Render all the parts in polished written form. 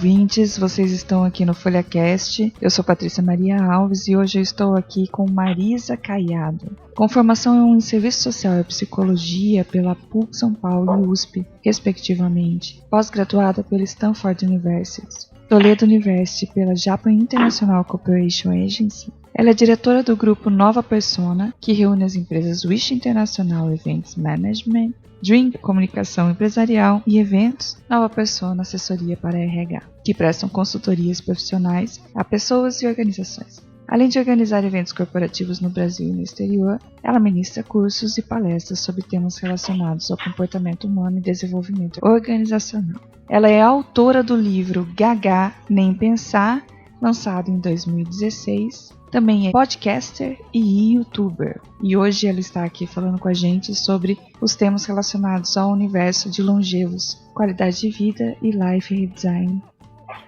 ouvintes, vocês estão aqui no FolhaCast. Eu sou Patrícia Maria Alves e hoje eu estou aqui com Marisa Caiado, com formação em Serviço Social e Psicologia pela PUC São Paulo e USP, respectivamente, pós-graduada pela Stanford University, Toledo University pela Japan International Cooperation Agency. Ela é diretora do grupo Nova Persona, que reúne as empresas Wish International Events Management, Dream Comunicação Empresarial e Eventos, Nova Persona Assessoria para RH, que prestam consultorias profissionais a pessoas e organizações. Além de organizar eventos corporativos no Brasil e no exterior, ela ministra cursos e palestras sobre temas relacionados ao comportamento humano e desenvolvimento organizacional. Ela é autora do livro Gaga Nem Pensar, lançado em 2016. Também é podcaster e youtuber. E hoje ela está aqui falando com a gente sobre os temas relacionados ao universo de longevos, qualidade de vida e life redesign.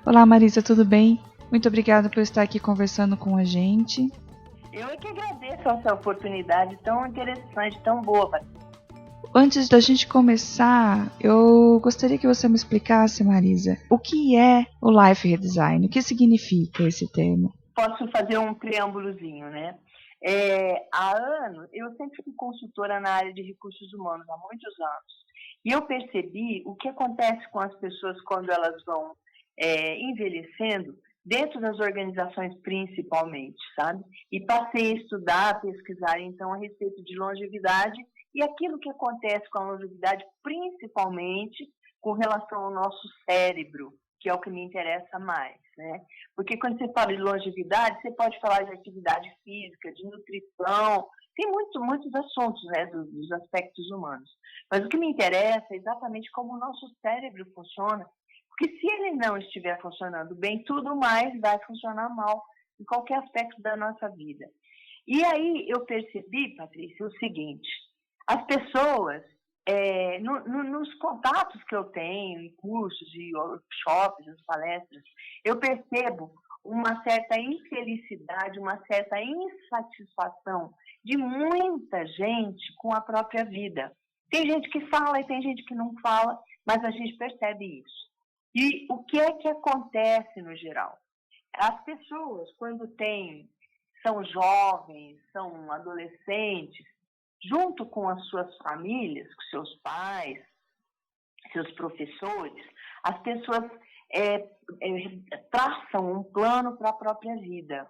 Olá Marisa, tudo bem? Muito obrigada por estar aqui conversando com a gente. Eu é que agradeço essa oportunidade tão interessante, tão boa, Patrícia. Antes da gente começar, eu gostaria que você me explicasse, Marisa, o que é o life redesign? O que significa esse termo? Posso fazer um preâmbulozinho, né? Há anos, eu sempre fui consultora na área de recursos humanos, há muitos anos. E eu percebi o que acontece com as pessoas quando elas vão envelhecendo, dentro das organizações principalmente, sabe? E passei a estudar, a pesquisar, então, a respeito de longevidade e aquilo que acontece com a longevidade, principalmente com relação ao nosso cérebro, que é o que me interessa mais, né? Porque quando você fala de longevidade, você pode falar de atividade física, de nutrição, tem muitos assuntos, né, dos aspectos humanos. Mas o que me interessa é exatamente como o nosso cérebro funciona, porque se ele não estiver funcionando bem, tudo mais vai funcionar mal em qualquer aspecto da nossa vida. E aí eu percebi, Patrícia, o seguinte: as pessoas, nos contatos que eu tenho, em cursos, em workshops, nas palestras, eu percebo uma certa infelicidade, uma certa insatisfação de muita gente com a própria vida. Tem gente que fala e tem gente que não fala, mas a gente percebe isso. E o que é que acontece no geral? As pessoas, quando são jovens, são adolescentes, junto com as suas famílias, com seus pais, seus professores, as pessoas traçam um plano para a própria vida.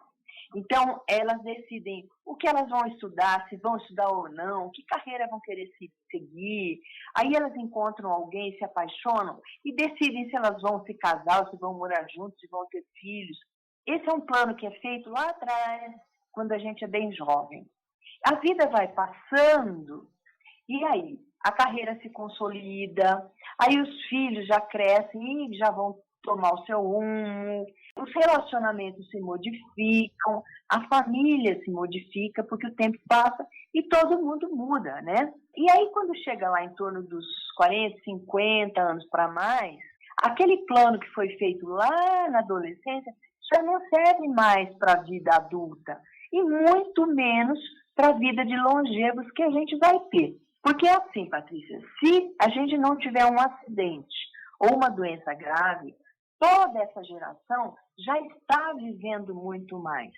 Então, elas decidem o que elas vão estudar, se vão estudar ou não, que carreira vão querer seguir. Aí elas encontram alguém, se apaixonam e decidem se elas vão se casar, ou se vão morar juntos, se vão ter filhos. Esse é um plano que é feito lá atrás, quando a gente é bem jovem. A vida vai passando e aí a carreira se consolida, aí os filhos já crescem e já vão tomar o seu rumo, os relacionamentos se modificam, a família se modifica porque o tempo passa e todo mundo muda, né? E aí quando chega lá em torno dos 40, 50 anos para mais, aquele plano que foi feito lá na adolescência já não serve mais para a vida adulta e muito menos para a vida de longevos que a gente vai ter. Porque é assim, Patrícia, se a gente não tiver um acidente ou uma doença grave, toda essa geração já está vivendo muito mais.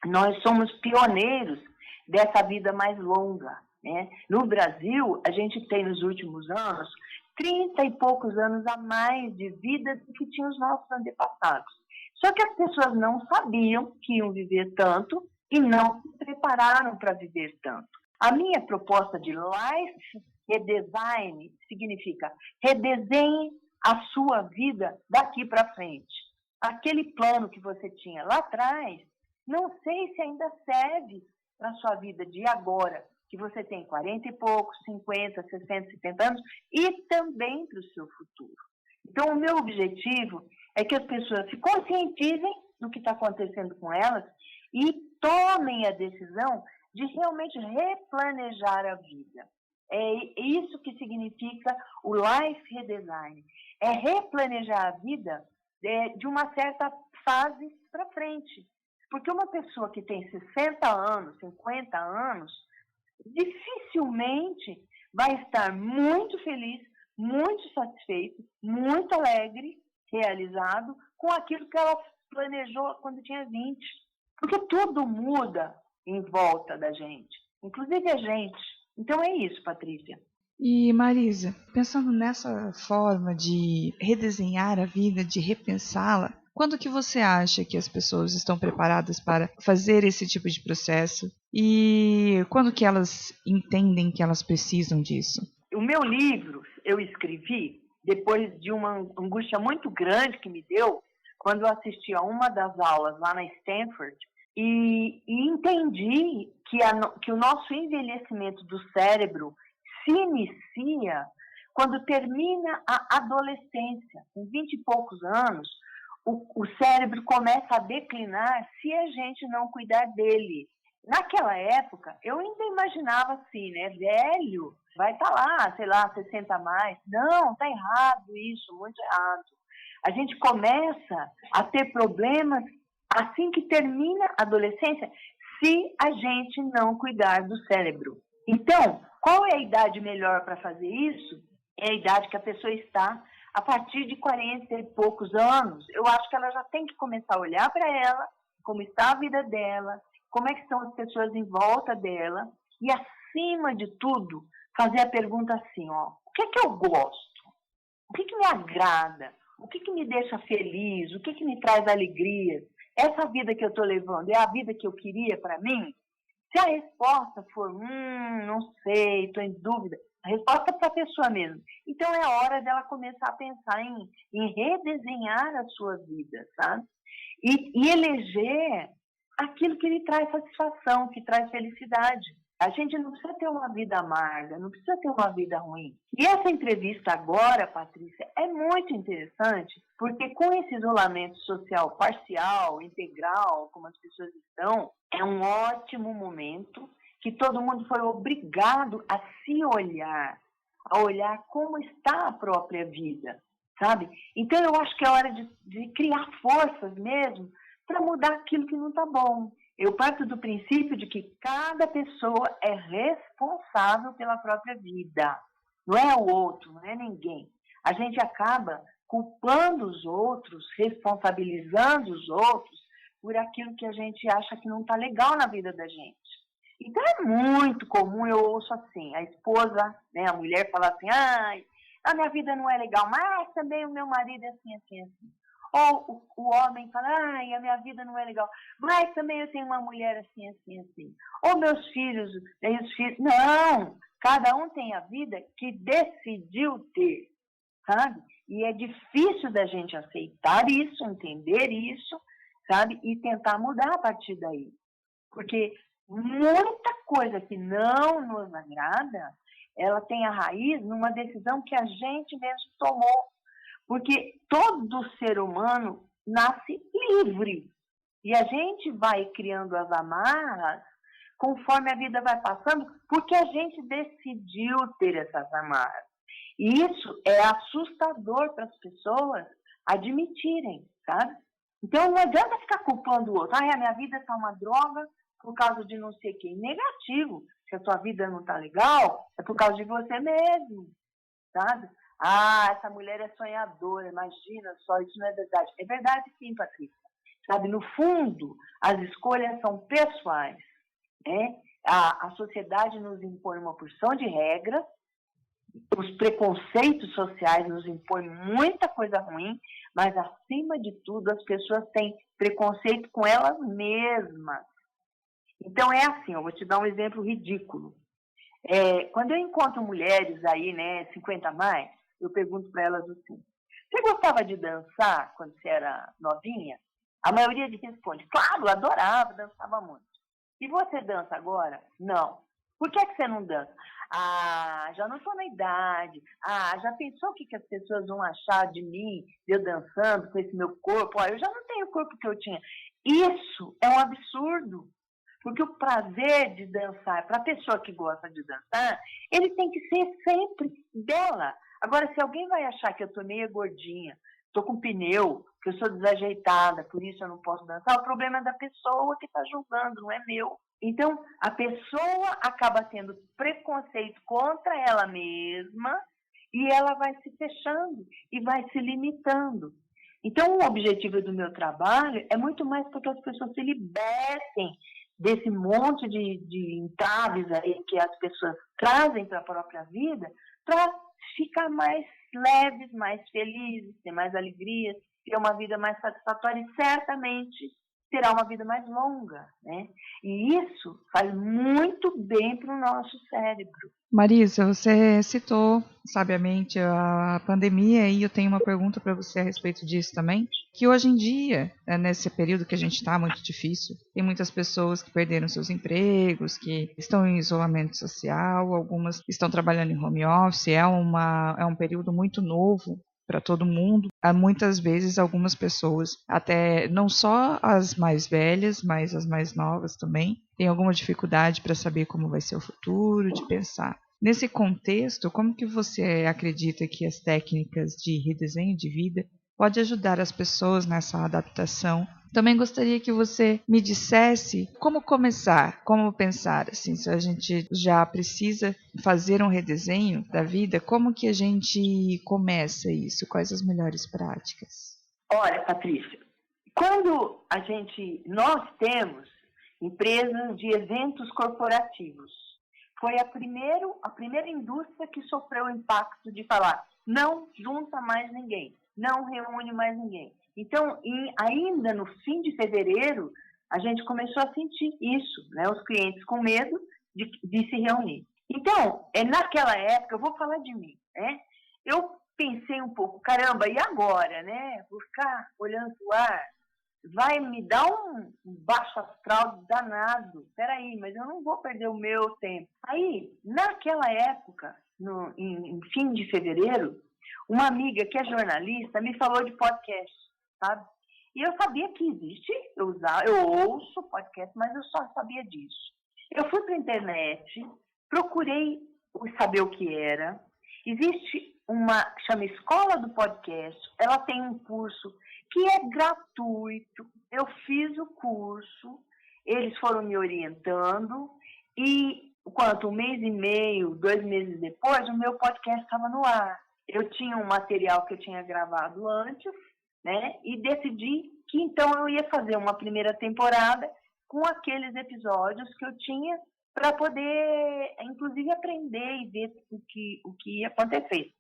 Nós somos pioneiros dessa vida mais longa, né? No Brasil, a gente tem nos últimos anos 30 e poucos anos a mais de vida do que tinham os nossos antepassados. Só que as pessoas não sabiam que iam viver tanto e não se prepararam para viver tanto. A minha proposta de Life Redesign significa redesenhe a sua vida daqui para frente. Aquele plano que você tinha lá atrás, não sei se ainda serve para a sua vida de agora, que você tem 40 e poucos, 50, 60, 70 anos, e também para o seu futuro. Então, o meu objetivo é que as pessoas se conscientizem do que está acontecendo com elas e tomem a decisão de realmente replanejar a vida. É isso que significa o Life Redesign. É replanejar a vida de uma certa fase para frente. Porque uma pessoa que tem 60 anos, 50 anos, dificilmente vai estar muito feliz, muito satisfeito, muito alegre realizado com aquilo que ela planejou quando tinha 20. Porque tudo muda em volta da gente, inclusive a gente. Então é isso, Patrícia. E Marisa, pensando nessa forma de redesenhar a vida, de repensá-la, quando que você acha que as pessoas estão preparadas para fazer esse tipo de processo? E quando que elas entendem que elas precisam disso? O meu livro eu escrevi depois de uma angústia muito grande que me deu quando eu assisti a uma das aulas lá na Stanford e entendi que o nosso envelhecimento do cérebro se inicia quando termina a adolescência. Com 20 e poucos anos, o cérebro começa a declinar se a gente não cuidar dele. Naquela época, eu ainda imaginava assim, né? Velho, vai estar lá, sei lá, 60 a mais. Não, está errado isso, muito errado. A gente começa a ter problemas assim que termina a adolescência, se a gente não cuidar do cérebro. Então, qual é a idade melhor para fazer isso? É a idade que a pessoa está a partir de 40 e poucos anos. Eu acho que ela já tem que começar a olhar para ela, como está a vida dela, como é que estão as pessoas em volta dela e, acima de tudo, fazer a pergunta assim, ó, o que é que eu gosto? O que é que me agrada? O que é que me deixa feliz? O que é que me traz alegria? Essa vida que eu estou levando é a vida que eu queria para mim? Se a resposta for, não sei, estou em dúvida, a resposta é para a pessoa mesmo. Então é hora dela começar a pensar em redesenhar a sua vida, sabe? E eleger aquilo que lhe traz satisfação, que traz felicidade. A gente não precisa ter uma vida amarga, não precisa ter uma vida ruim. E essa entrevista agora, Patrícia, é muito interessante, porque com esse isolamento social parcial, integral, como as pessoas estão, é um ótimo momento que todo mundo foi obrigado a se olhar, a olhar como está a própria vida, sabe? Então eu acho que é hora de criar forças mesmo para mudar aquilo que não está bom. Eu parto do princípio de que cada pessoa é responsável pela própria vida. Não é o outro, não é ninguém. A gente acaba culpando os outros, responsabilizando os outros por aquilo que a gente acha que não está legal na vida da gente. Então é muito comum, eu ouço assim, a esposa, né, a mulher fala assim, a minha vida não é legal, mas também o meu marido é assim, assim, assim. Ou o homem fala, a minha vida não é legal, mas também eu tenho uma mulher assim, assim, assim. Ou meus filhos, os filhos. Não, cada um tem a vida que decidiu ter, sabe? E é difícil da gente aceitar isso, entender isso, sabe? E tentar mudar a partir daí. Porque muita coisa que não nos agrada, ela tem a raiz numa decisão que a gente mesmo tomou. Porque todo ser humano nasce livre. E a gente vai criando as amarras conforme a vida vai passando, porque a gente decidiu ter essas amarras. E isso é assustador para as pessoas admitirem, sabe? Então não adianta ficar culpando o outro. A minha vida está uma droga por causa de não sei quem. Negativo. Se a sua vida não está legal, é por causa de você mesmo, sabe? Essa mulher é sonhadora, imagina só, isso não é verdade. É verdade sim, Patrícia. Sabe, no fundo, as escolhas são pessoais, né? A sociedade nos impõe uma porção de regras, os preconceitos sociais nos impõem muita coisa ruim, mas, acima de tudo, as pessoas têm preconceito com elas mesmas. Então, é assim, eu vou te dar um exemplo ridículo. Quando eu encontro mulheres aí, né, 50 a mais, eu pergunto para elas assim, você gostava de dançar quando você era novinha? A maioria responde, claro, adorava, dançava muito. E você dança agora? Não. Por que você não dança? Já não estou na idade. Já pensou o que as pessoas vão achar de mim, de eu dançando com esse meu corpo? Eu já não tenho o corpo que eu tinha. Isso é um absurdo. Porque o prazer de dançar, para a pessoa que gosta de dançar, ele tem que ser sempre dela. Agora, se alguém vai achar que eu estou meio gordinha, estou com pneu, que eu sou desajeitada, por isso eu não posso dançar, o problema é da pessoa que está julgando, não é meu. Então, a pessoa acaba tendo preconceito contra ela mesma e ela vai se fechando e vai se limitando. Então, o objetivo do meu trabalho é muito mais para que as pessoas se libertem desse monte de entraves aí que as pessoas trazem para a própria vida, para ficar mais leves, mais felizes, ter mais alegria, ter uma vida mais satisfatória e certamente terá uma vida mais longa, né? E isso faz muito bem para o nosso cérebro. Marisa, você citou sabiamente a pandemia e eu tenho uma pergunta para você a respeito disso também. Que hoje em dia, nesse período que a gente está muito difícil, tem muitas pessoas que perderam seus empregos, que estão em isolamento social, algumas estão trabalhando em home office, é um período muito novo para todo mundo. Há muitas vezes algumas pessoas, até não só as mais velhas, mas as mais novas também, têm alguma dificuldade para saber como vai ser o futuro, de pensar. Nesse contexto, como que você acredita que as técnicas de redesenho de vida podem ajudar as pessoas nessa adaptação? Também gostaria que você me dissesse como começar, como pensar, assim, se a gente já precisa fazer um redesenho da vida, como que a gente começa isso? Quais as melhores práticas? Olha, Patrícia, quando nós temos empresas de eventos corporativos, foi a primeira indústria que sofreu o impacto de falar, não junta mais ninguém, não reúne mais ninguém. Então, ainda no fim de fevereiro, a gente começou a sentir isso, né? Os clientes com medo de se reunir. Então, naquela época, eu vou falar de mim, né? Eu pensei um pouco, caramba, e agora, né? Vou ficar olhando para o ar, vai me dar um baixo astral danado. Peraí, mas eu não vou perder o meu tempo. Aí, naquela época, em fim de fevereiro, uma amiga que é jornalista me falou de podcast, sabe? E eu sabia que existe, eu ouço podcast, mas eu só sabia disso. Eu fui para a internet, procurei saber o que era. Existe chama Escola do Podcast, ela tem um curso que é gratuito. Eu fiz o curso, eles foram me orientando e, um mês e meio, 2 meses depois, o meu podcast estava no ar. Eu tinha um material que eu tinha gravado antes, né? E decidi que então eu ia fazer uma primeira temporada com aqueles episódios que eu tinha para poder, inclusive, aprender e ver o que ia acontecer.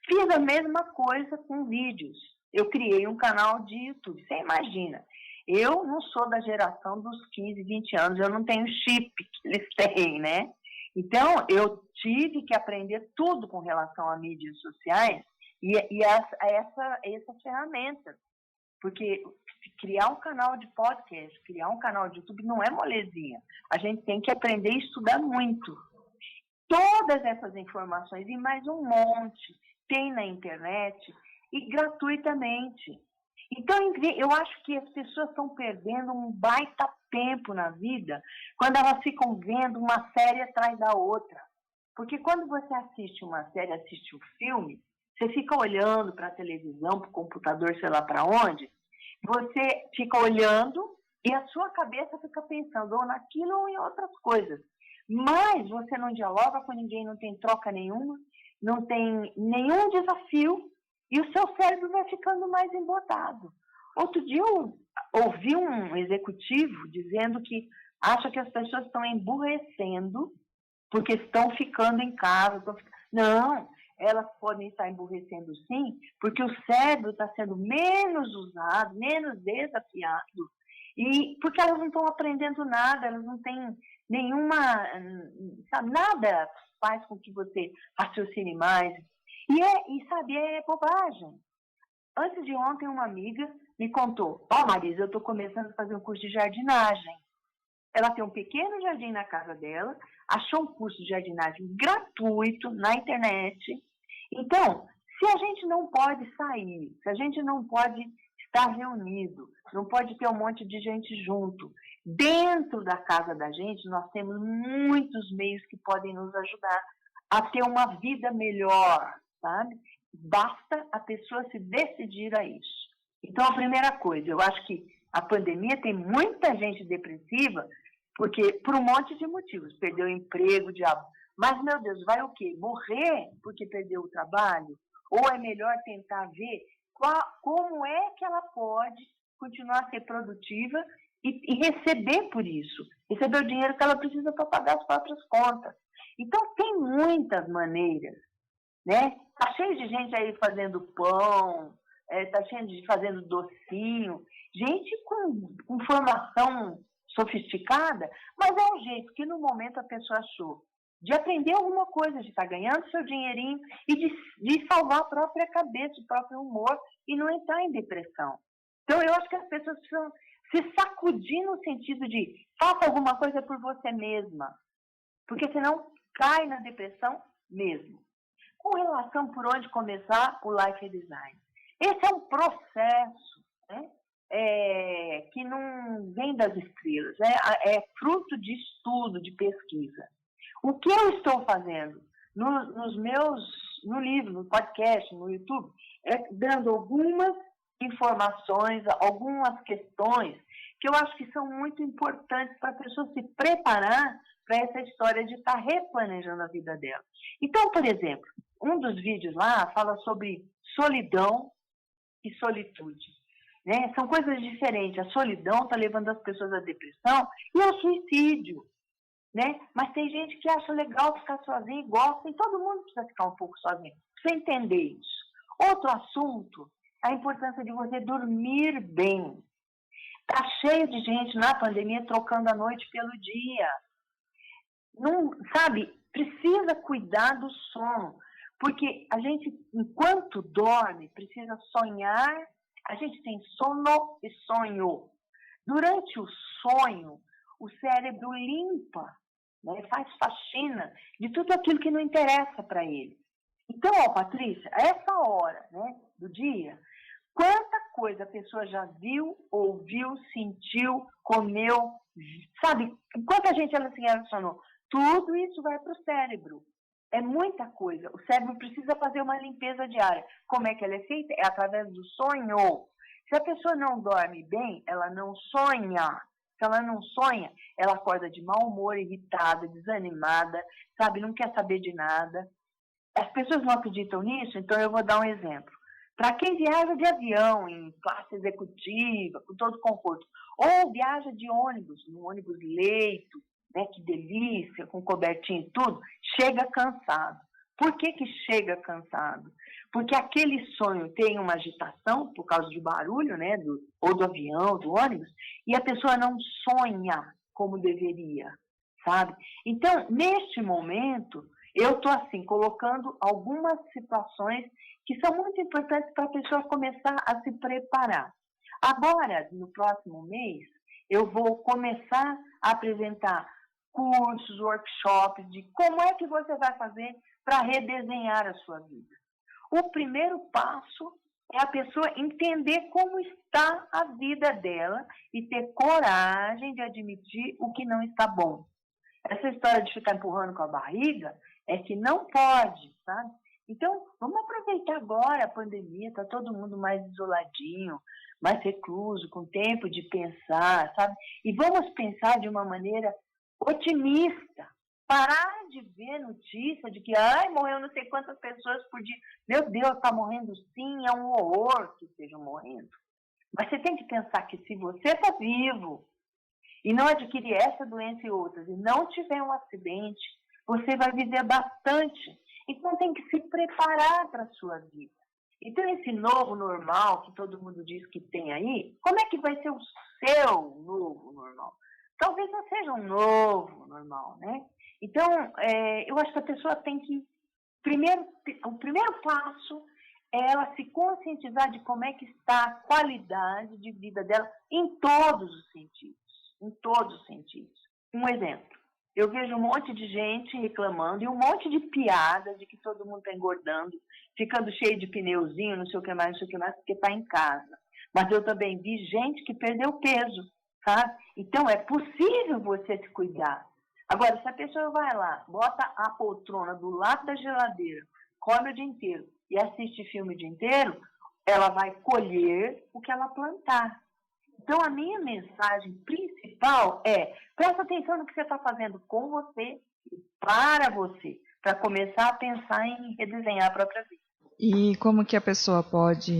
Fiz a mesma coisa com vídeos. Eu criei um canal de YouTube, você imagina. Eu não sou da geração dos 15, 20 anos, eu não tenho chip que eles têm, né? Então, eu tive que aprender tudo com relação a mídias sociais e a essa ferramenta. Porque criar um canal de podcast, criar um canal de YouTube não é molezinha. A gente tem que aprender e estudar muito. Todas essas informações e mais um monte tem na internet e gratuitamente. Então, eu acho que as pessoas estão perdendo um baita tempo na vida quando elas ficam vendo uma série atrás da outra. Porque quando você assiste uma série, assiste um filme, você fica olhando para a televisão, para o computador, sei lá para onde, você fica olhando e a sua cabeça fica pensando ou naquilo ou em outras coisas. Mas você não dialoga com ninguém, não tem troca nenhuma, não tem nenhum desafio e o seu cérebro vai ficando mais embotado. Outro dia eu ouvi um executivo dizendo que acha que as pessoas estão emburrecendo porque estão ficando em casa. Não, elas podem estar emburrecendo sim, porque o cérebro está sendo menos usado, menos desafiado, e porque elas não estão aprendendo nada, elas não têm nenhuma, sabe, nada faz com que você raciocine mais. E sabe, é bobagem. Antes de ontem, uma amiga me contou, Marisa, eu estou começando a fazer um curso de jardinagem. Ela tem um pequeno jardim na casa dela, achou um curso de jardinagem gratuito na internet. Então, se a gente não pode sair, se a gente não pode estar reunido, não pode ter um monte de gente junto, dentro da casa da gente, nós temos muitos meios que podem nos ajudar a ter uma vida melhor, sabe? Basta a pessoa se decidir a isso. Então, a primeira coisa, eu acho que a pandemia tem muita gente depressiva porque por um monte de motivos. Perdeu o emprego, diabo. Mas, meu Deus, vai o quê? Morrer porque perdeu o trabalho? Ou é melhor tentar ver como é que ela pode continuar a ser produtiva e receber por isso, receber o dinheiro que ela precisa para pagar as próprias contas. Então, tem muitas maneiras, né? Está cheio de gente aí fazendo pão, está cheio de gente fazendo docinho, gente com formação sofisticada, mas é um jeito que no momento a pessoa achou de aprender alguma coisa, de estar ganhando seu dinheirinho e de salvar a própria cabeça, o próprio humor e não entrar em depressão. Então, eu acho que as pessoas precisam se sacudir no sentido de faça alguma coisa por você mesma, porque senão cai na depressão mesmo. Com relação por onde começar o Life Design. Esse é um processo, né, que não vem das estrelas, né, é fruto de estudo, de pesquisa. O que eu estou fazendo no livro, no podcast, no YouTube, é dando algumas informações, algumas questões que eu acho que são muito importantes para a pessoa se preparar para essa história de estar replanejando a vida dela. Então, por exemplo, um dos vídeos lá fala sobre solidão e solitude. Né? São coisas diferentes. A solidão está levando as pessoas à depressão e ao suicídio. Né? Mas tem gente que acha legal ficar sozinho e gosta, e todo mundo precisa ficar um pouco sozinho. Precisa entender isso. Outro assunto, a importância de você dormir bem. Está cheio de gente na pandemia trocando a noite pelo dia. Não, sabe, precisa cuidar do sono, porque a gente, enquanto dorme, precisa sonhar. A gente tem sono e sonho. Durante o sonho, o cérebro limpa, né, faz faxina de tudo aquilo que não interessa para ele. Então, Patrícia, a essa hora, né, do dia, quanta coisa a pessoa já viu, ouviu, sentiu, comeu, sabe? Quanta gente ela se relacionou. Tudo isso vai para o cérebro. É muita coisa. O cérebro precisa fazer uma limpeza diária. Como é que ela é feita? É através do sonho. Se a pessoa não dorme bem, ela não sonha. Se ela não sonha, ela acorda de mau humor, irritada, desanimada, sabe? Não quer saber de nada. As pessoas não acreditam nisso, então eu vou dar um exemplo. Para quem viaja de avião, em classe executiva, com todo conforto, ou viaja de ônibus, no ônibus leito, né, que delícia, com cobertinho e tudo, chega cansado. Por que chega cansado? Porque aquele sonho tem uma agitação por causa do barulho, né, ou do avião, do ônibus, e a pessoa não sonha como deveria, sabe? Então, neste momento, eu estou assim, colocando algumas situações que são muito importantes para a pessoa começar a se preparar. Agora, no próximo mês, eu vou começar a apresentar cursos, workshops de como é que você vai fazer para redesenhar a sua vida. O primeiro passo é a pessoa entender como está a vida dela e ter coragem de admitir o que não está bom. Essa história de ficar empurrando com a barriga é que não pode, sabe? Então, vamos aproveitar agora a pandemia, está todo mundo mais isoladinho, mais recluso, com tempo de pensar, sabe? E vamos pensar de uma maneira otimista. Parar de ver notícia de que, morreu não sei quantas pessoas por dia. Meu Deus, está morrendo sim, é um horror que estejam morrendo. Mas você tem que pensar que se você está vivo e não adquirir essa doença e outras, e não tiver um acidente, você vai viver bastante. Então tem que se preparar para a sua vida. Então esse novo normal que todo mundo diz que tem aí, como é que vai ser o seu novo normal? Talvez não seja um novo normal, né? Então, eu acho que a pessoa tem que... o primeiro passo é ela se conscientizar de como é que está a qualidade de vida dela em todos os sentidos. Em todos os sentidos. Um exemplo. Eu vejo um monte de gente reclamando e um monte de piada de que todo mundo está engordando, ficando cheio de pneuzinho, não sei o que mais, porque está em casa. Mas eu também vi gente que perdeu peso, sabe? Então, é possível você se cuidar. Agora, se a pessoa vai lá, bota a poltrona do lado da geladeira, come o dia inteiro e assiste filme o dia inteiro, ela vai colher o que ela plantar. Então, a minha mensagem principal é: presta atenção no que você está fazendo com você e para você, para começar a pensar em redesenhar a própria vida. E como que a pessoa pode,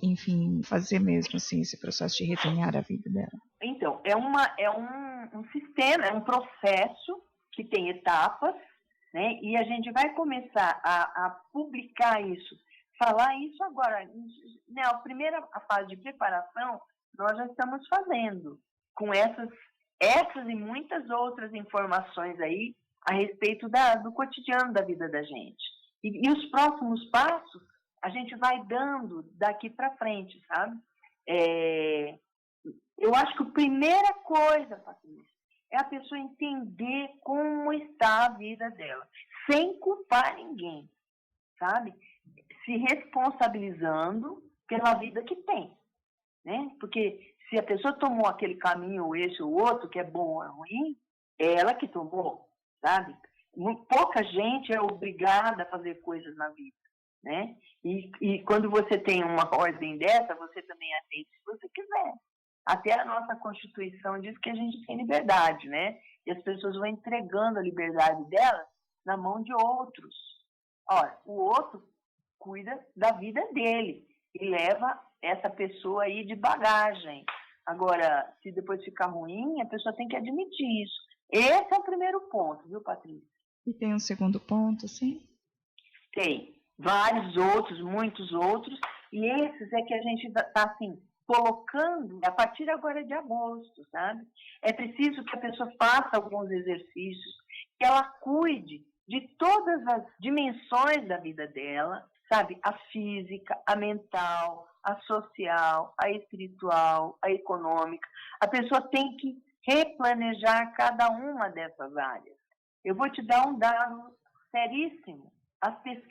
enfim, fazer mesmo assim esse processo de redesenhar a vida dela? Então, é um sistema, é um processo que tem etapas, né? E a gente vai começar a publicar isso, falar isso agora. Né? A primeira fase de preparação nós já estamos fazendo, com essas e muitas outras informações aí a respeito do cotidiano da vida da gente. E os próximos passos a gente vai dando daqui para frente, sabe? Eu acho que a primeira coisa, Patrícia, é a pessoa entender como está a vida dela, sem culpar ninguém, sabe? Se responsabilizando pela vida que tem, né? Porque se a pessoa tomou aquele caminho, ou esse ou outro, que é bom ou é ruim, é ela que tomou, sabe? Pouca gente é obrigada a fazer coisas na vida, né? E quando você tem uma ordem dessa, você também atende se você quiser. Até a nossa Constituição diz que a gente tem liberdade, né? E as pessoas vão entregando a liberdade delas na mão de outros. Ora, o outro cuida da vida dele e leva essa pessoa aí de bagagem. Agora, se depois ficar ruim, a pessoa tem que admitir isso. Esse é o primeiro ponto, viu, Patrícia? E tem um segundo ponto, sim? Tem vários outros, muitos outros, e esses é que a gente está, assim, colocando a partir agora de agosto, sabe? É preciso que a pessoa faça alguns exercícios, que ela cuide de todas as dimensões da vida dela, sabe? A física, a mental, a social, a espiritual, a econômica. A pessoa tem que replanejar cada uma dessas áreas. Eu vou te dar um dado seríssimo.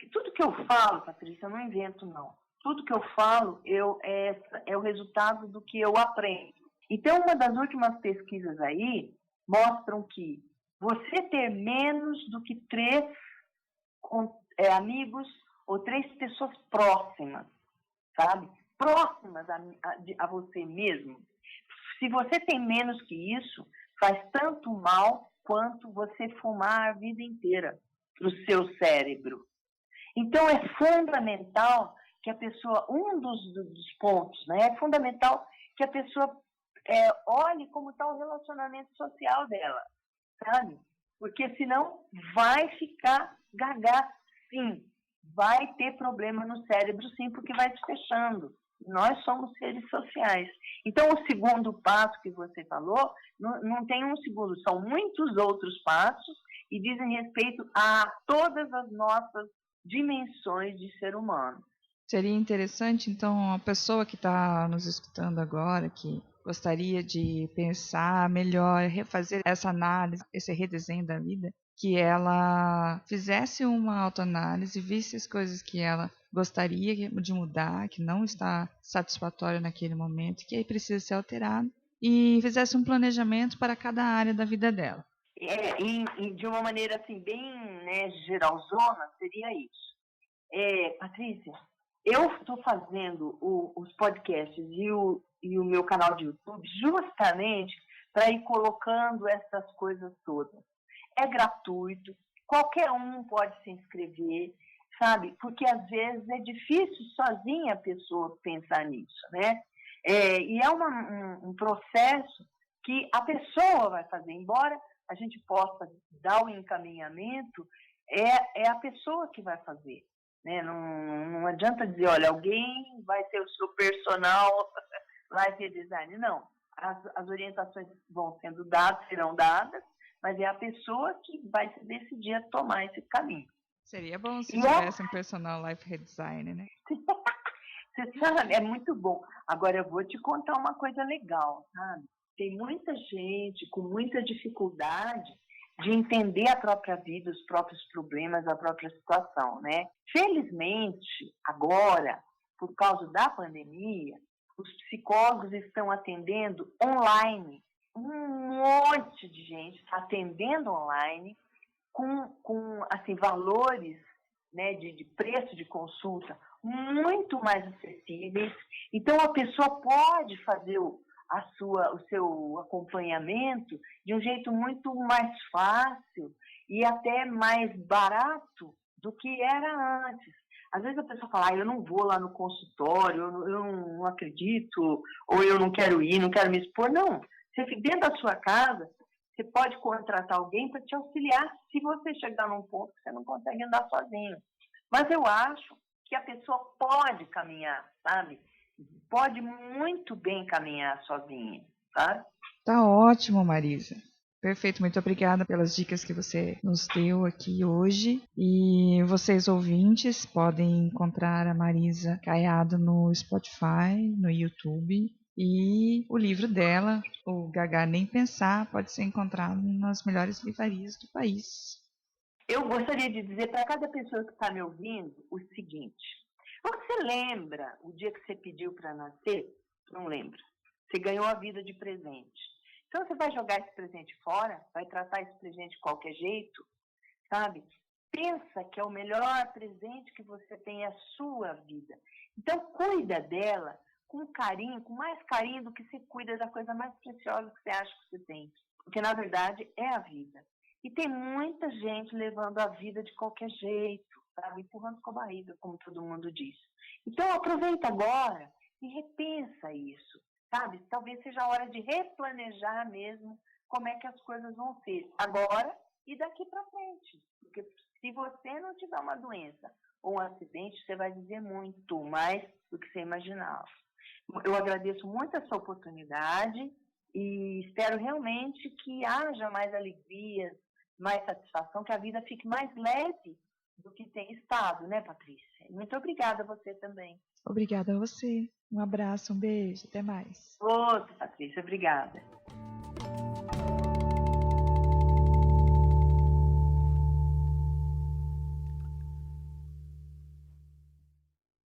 Tudo que eu falo, Patrícia, eu não invento, não. Tudo que eu falo é o resultado do que eu aprendo. Então, uma das últimas pesquisas aí mostram que você ter menos do que 3 amigos ou 3 pessoas próximas, sabe? Próximas a você mesmo. Se você tem menos que isso, faz tanto mal quanto você fumar a vida inteira para o seu cérebro. Então, é fundamental que a pessoa, um dos pontos, né, é fundamental que a pessoa olhe como está o relacionamento social dela, sabe? Porque senão vai ficar gaga, sim. Vai ter problema no cérebro, sim, porque vai se fechando. Nós somos seres sociais. Então, o segundo passo que você falou, não tem um segundo, são muitos outros passos e dizem respeito a todas as nossas dimensões de ser humano. Seria interessante, então, a pessoa que está nos escutando agora, que gostaria de pensar melhor, refazer essa análise, esse redesenho da vida, que ela fizesse uma autoanálise, visse as coisas que ela gostaria de mudar, que não está satisfatório naquele momento, que aí precisa ser alterado, e fizesse um planejamento para cada área da vida dela. E de uma maneira assim, bem, né, geralzona, seria isso. Patrícia, eu estou fazendo os podcasts e o meu canal de YouTube justamente para ir colocando essas coisas todas. É gratuito, qualquer um pode se inscrever, sabe? Porque às vezes é difícil sozinha a pessoa pensar nisso, né? E é um processo que a pessoa vai fazer, embora a gente possa dar o encaminhamento, é a pessoa que vai fazer. Né? Não adianta dizer, olha, alguém vai ser o seu personal life design. Não, as orientações vão sendo dadas, serão dadas, mas é a pessoa que vai se decidir a tomar esse caminho. Seria bom se tivesse um personal life redesign, né? Você sabe, é muito bom. Agora eu vou te contar uma coisa legal, sabe? Tem muita gente com muita dificuldade de entender a própria vida, os próprios problemas, a própria situação, né? Felizmente, agora, por causa da pandemia, os psicólogos estão atendendo online. Um monte de gente está atendendo online com assim, valores, né, de preço de consulta muito mais acessíveis. Então, a pessoa pode fazer o seu acompanhamento de um jeito muito mais fácil e até mais barato do que era antes. Às vezes a pessoa fala, eu não vou lá no consultório, eu não acredito, ou eu não quero ir, não quero me expor. Não, você fica dentro da sua casa, você pode contratar alguém para te auxiliar se você chegar num ponto que você não consegue andar sozinho. Mas eu acho que a pessoa pode caminhar, sabe? Pode muito bem caminhar sozinha, sabe? Tá ótimo, Marisa. Perfeito, muito obrigada pelas dicas que você nos deu aqui hoje. E vocês ouvintes podem encontrar a Marisa Caiado no Spotify, no YouTube. E o livro dela, O Gagar Nem Pensar, pode ser encontrado nas melhores livrarias do país. Eu gostaria de dizer para cada pessoa que está me ouvindo o seguinte: você lembra o dia que você pediu para nascer? Não lembra. Você ganhou a vida de presente. Então você vai jogar esse presente fora? Vai tratar esse presente de qualquer jeito? Sabe? Pensa que é o melhor presente que você tem, é a sua vida. Então cuida dela com carinho, com mais carinho do que você cuida da coisa mais preciosa que você acha que você tem. Porque na verdade é a vida. E tem muita gente levando a vida de qualquer jeito, sabe? Empurrando com a barriga, como todo mundo diz. Então aproveita agora e repensa isso, sabe? Talvez seja a hora de replanejar mesmo como é que as coisas vão ser agora e daqui para frente. Porque se você não tiver uma doença ou um acidente, você vai viver muito mais do que você imaginava. Eu agradeço muito essa oportunidade e espero realmente que haja mais alegrias, mais satisfação, que a vida fique mais leve do que tem estado, né, Patrícia? Muito obrigada a você também. Obrigada a você. Um abraço, um beijo, até mais. Outra, Patrícia, obrigada.